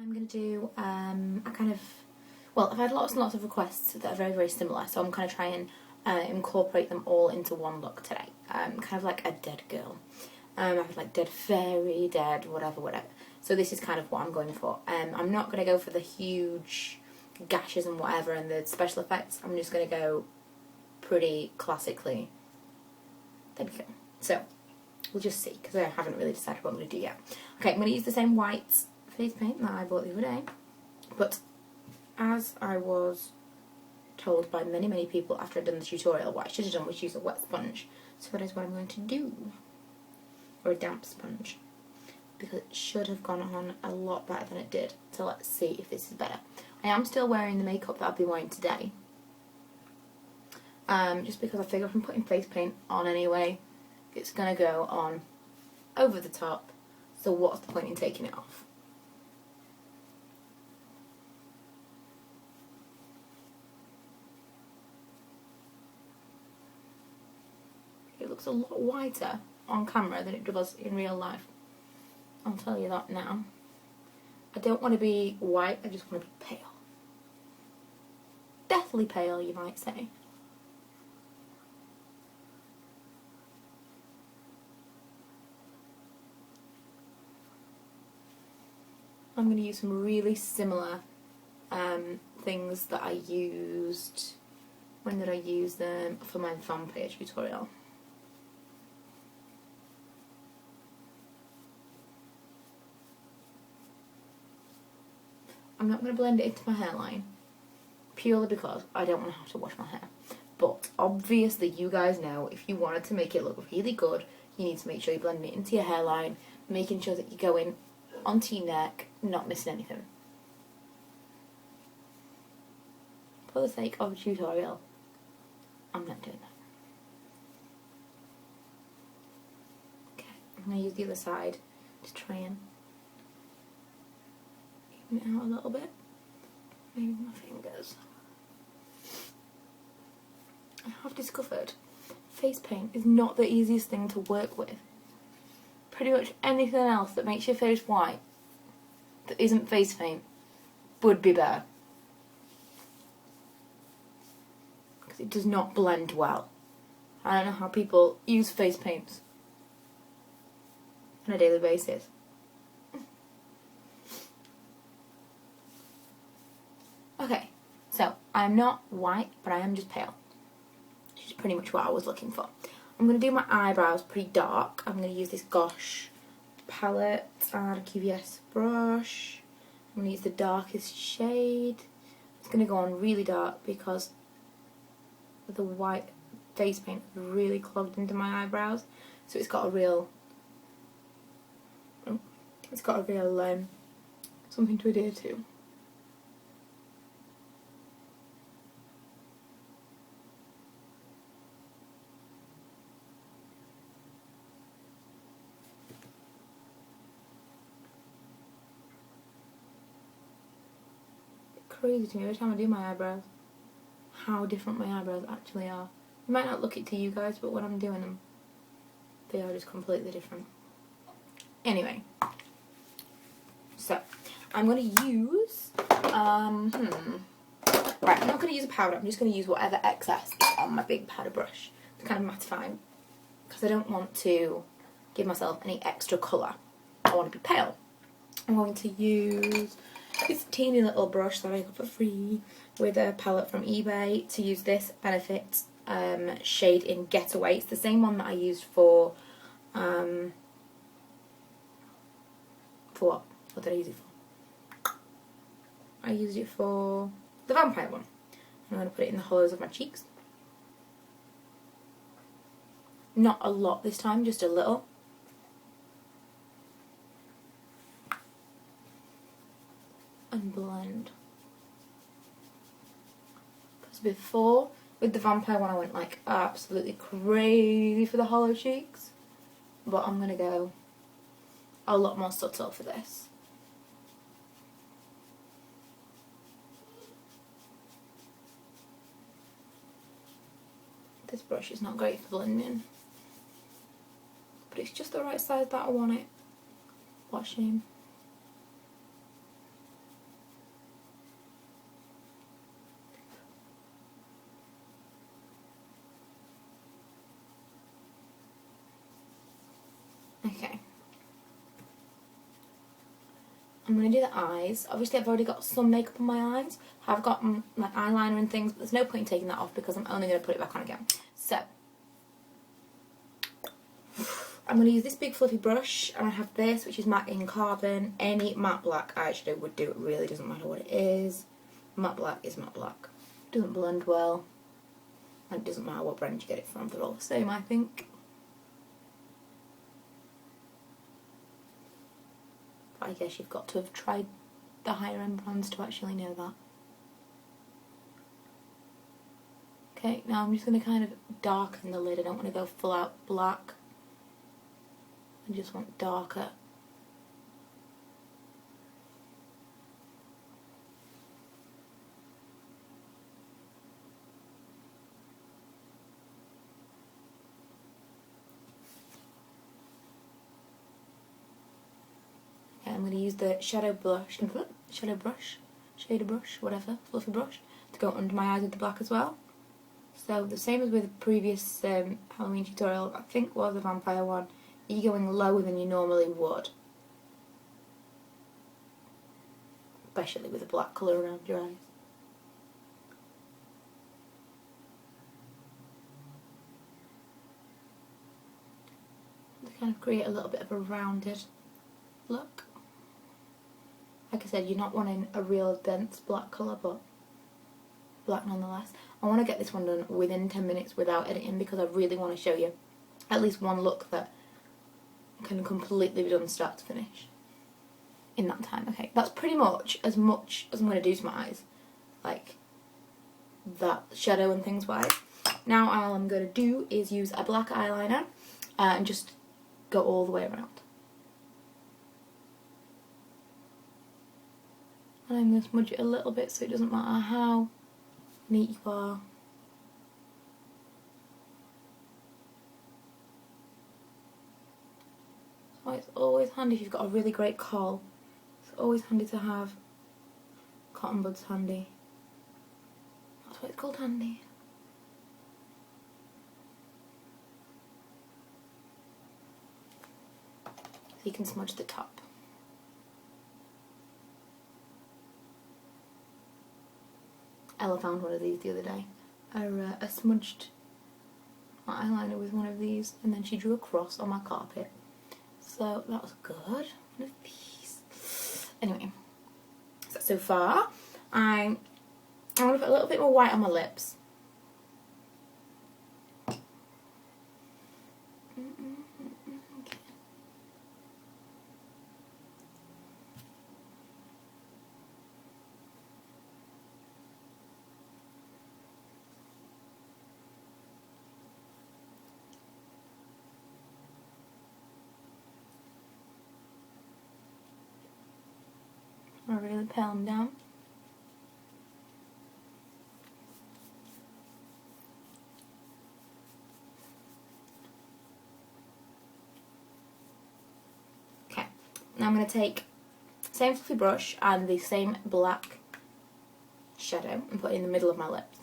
I'm going to do I've had lots and lots of requests that are very, very similar, so I'm going to try and incorporate them all into one look today. Kind of like a dead girl. I have like dead fairy, dead whatever, whatever. So this is kind of what I'm going for. I'm not going to go for the huge gashes and whatever and the special effects. I'm just going to go pretty classically dead girl. So we'll just see, because I haven't really decided what I'm going to do yet. Okay, I'm going to use the same white face paint that I bought the other day, but as I was told by many, many people after I'd done the tutorial, what I should have done was use a wet sponge. So that is what I'm going to do, or a damp sponge, because it should have gone on a lot better than it did. So let's see if this is better. I am still wearing the makeup that I've been wearing today, just because I figure if I'm putting face paint on anyway, it's going to go on over the top, so what's the point in taking it off? It looks a lot whiter on camera than it does in real life. I'll tell you that now. I don't want to be white, I just want to be pale. Deathly pale, you might say. I'm going to use some really similar things that I used. When did I use them? For my vampire tutorial. I'm not going to blend it into my hairline, purely because I don't want to have to wash my hair. But obviously you guys know, if you wanted to make it look really good, you need to make sure you blend it into your hairline, making sure that you go in onto your neck, not missing anything. For the sake of a tutorial, I'm not doing that. Okay, I'm going to use the other side to try and even it out a little bit. Maybe my fingers. I have discovered face paint is not the easiest thing to work with. Pretty much anything else that makes your face white that isn't face paint would be better, because it does not blend well. I don't know how people use face paints on a daily basis. Okay, so I'm not white, but I am just pale, which is pretty much what I was looking for. I'm going to do my eyebrows pretty dark. I'm going to use this Gosh palette and a QVS brush. I'm going to use the darkest shade. It's going to go on really dark because the white face paint really clogged into my eyebrows. So it's got a real, something to adhere to. Crazy to me every time I do my eyebrows how different my eyebrows actually are. You might not look it to you guys, but when I'm doing them, they are just completely different. Anyway, so I'm going to use right, I'm not going to use a powder, I'm just going to use whatever excess is on my big powder brush to kind of mattify, because I don't want to give myself any extra colour. I want to be pale. I'm going to use this teeny little brush that I got for free with a palette from eBay to use this Benefit shade in Getaway. It's the same one that I used for what? What did I use it for? I used it for the vampire one. I'm going to put it in the hollows of my cheeks. Not a lot this time, just a little. And blend. Because before, with the vampire one, I went like absolutely crazy for the hollow cheeks, but I'm going to go a lot more subtle for this. This brush is not great for blending, but it's just the right size that I want it. What a shame. Okay. I'm going to do the eyes. Obviously I've already got some makeup on my eyes. I've got like eyeliner and things, but there's no point in taking that off because I'm only going to put it back on again. So, I'm going to use this big fluffy brush, and I have this, which is matte in carbon. Any matte black eyeshadow would do, it really doesn't matter what it is. Matte black is matte black. Doesn't blend well, and it doesn't matter what brand you get it from, they're all the same, I think. I guess you've got to have tried the higher end brands to actually know that. Okay, now I'm just going to kind of darken the lid. I don't want to go full out black. I just want darker. Okay, I'm going to use the shader brush, whatever, fluffy brush, to go under my eyes with the black as well. So the same as with the previous Halloween tutorial, I think was the vampire one, you're going lower than you normally would. Especially with the black colour around your eyes. To kind of create a little bit of a rounded look. Like I said, you're not wanting a real dense black colour, but black nonetheless. I want to get this one done within 10 minutes without editing because I really want to show you at least one look that can completely be done start to finish in that time. Okay, that's pretty much as I'm going to do to my eyes, like that shadow and things wise. Now all I'm going to do is use a black eyeliner and just go all the way around. And I'm going to smudge it a little bit so it doesn't matter how neat you are. So it's always handy if you've got a really great kohl. It's always handy to have cotton buds handy. That's why it's called handy. So you can smudge the top. Ella found one of these the other day. I smudged my eyeliner with one of these and then she drew a cross on my carpet. So that was good. One of these. Anyway, so far I want to put a little bit more white on my lips. I really pale them down. Okay, now I'm going to take the same fluffy brush and the same black shadow and put it in the middle of my lips.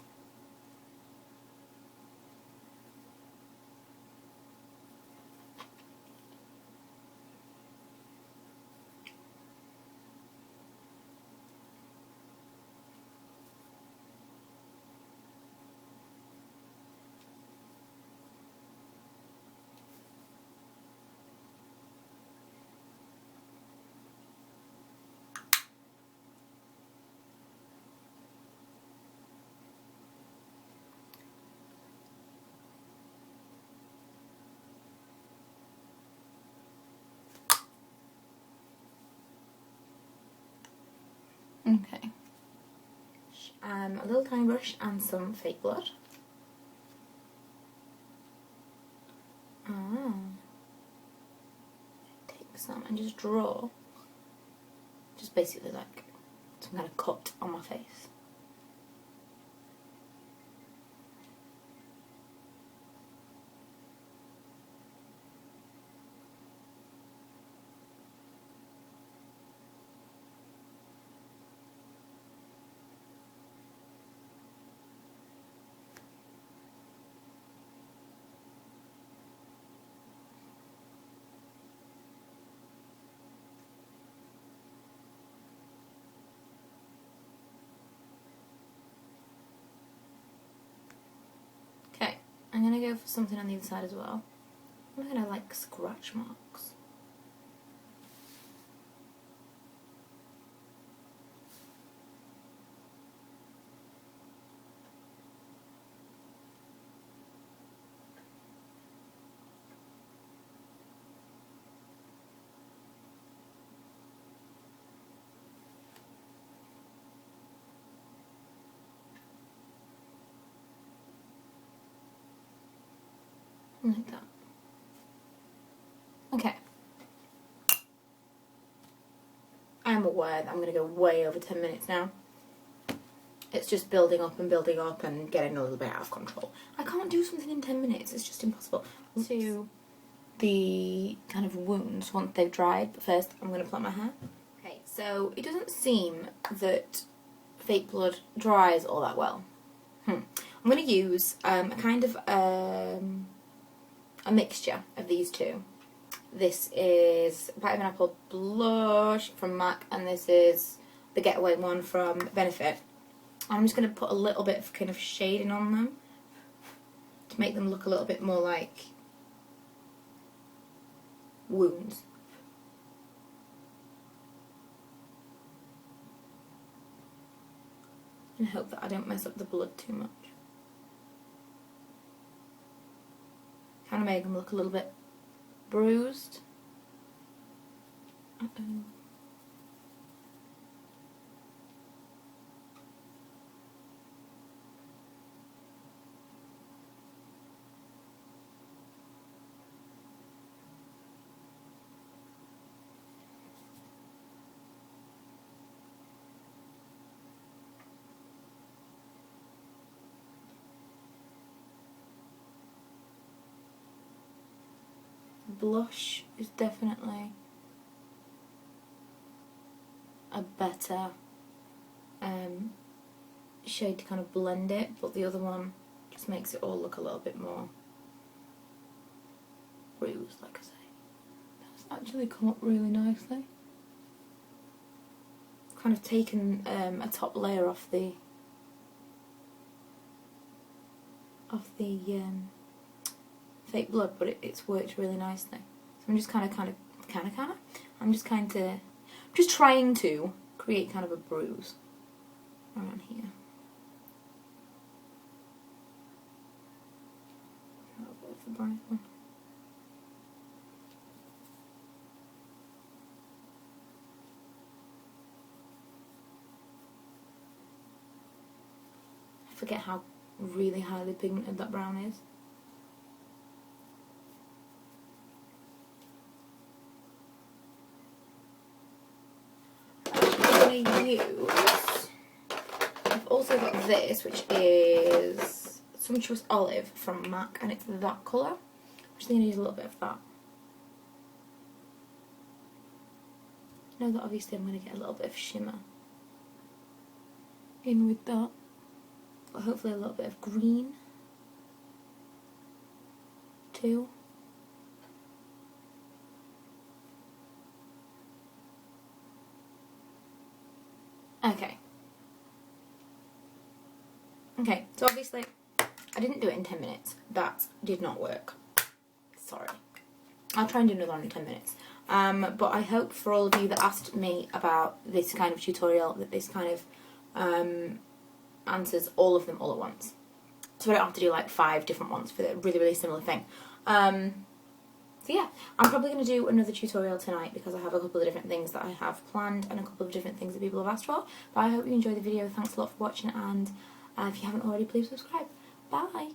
Okay. A little tiny brush and some fake blood. Take some and just draw. Just basically like some kind of cut on my face. I'm going to go for something on the other side as well. I'm going to like scratch marks. Like that. Okay. I'm aware that I'm going to go way over 10 minutes now. It's just building up and getting a little bit out of control. I can't do something in 10 minutes, it's just impossible. To the kind of wounds once they've dried, but first I'm going to plait my hair. Okay, so it doesn't seem that fake blood dries all that well. I'm going to use a kind of a mixture of these two. This is Bite of an Apple Blush from MAC, and this is the Getaway one from Benefit. I'm just going to put a little bit of kind of shading on them to make them look a little bit more like wounds. And hope that I don't mess up the blood too much. Kind of make them look a little bit bruised. Uh-oh. Blush is definitely a better shade to kind of blend it, but the other one just makes it all look a little bit more bruised, like I say. That's actually come up really nicely. Kind of taken a top layer off the fake blood, but it's worked really nicely. So I'm just I'm just trying to create kind of a bruise around here. A little bit of the bright one. I forget how really highly pigmented that brown is. I've also got this, which is Sumptuous Olive from MAC, and it's that colour. I'm just going to use a little bit of that. I know that obviously I'm going to get a little bit of shimmer in with that, but hopefully a little bit of green too. Okay, so obviously I didn't do it in 10 minutes. That did not work. Sorry. I'll try and do another one in 10 minutes. But I hope for all of you that asked me about this kind of tutorial that this kind of answers all of them all at once. So I don't have to do like 5 different ones for the really, really similar thing. So yeah, I'm probably going to do another tutorial tonight because I have a couple of different things that I have planned and a couple of different things that people have asked for. But I hope you enjoyed the video. Thanks a lot for watching, and if you haven't already, please subscribe. Bye!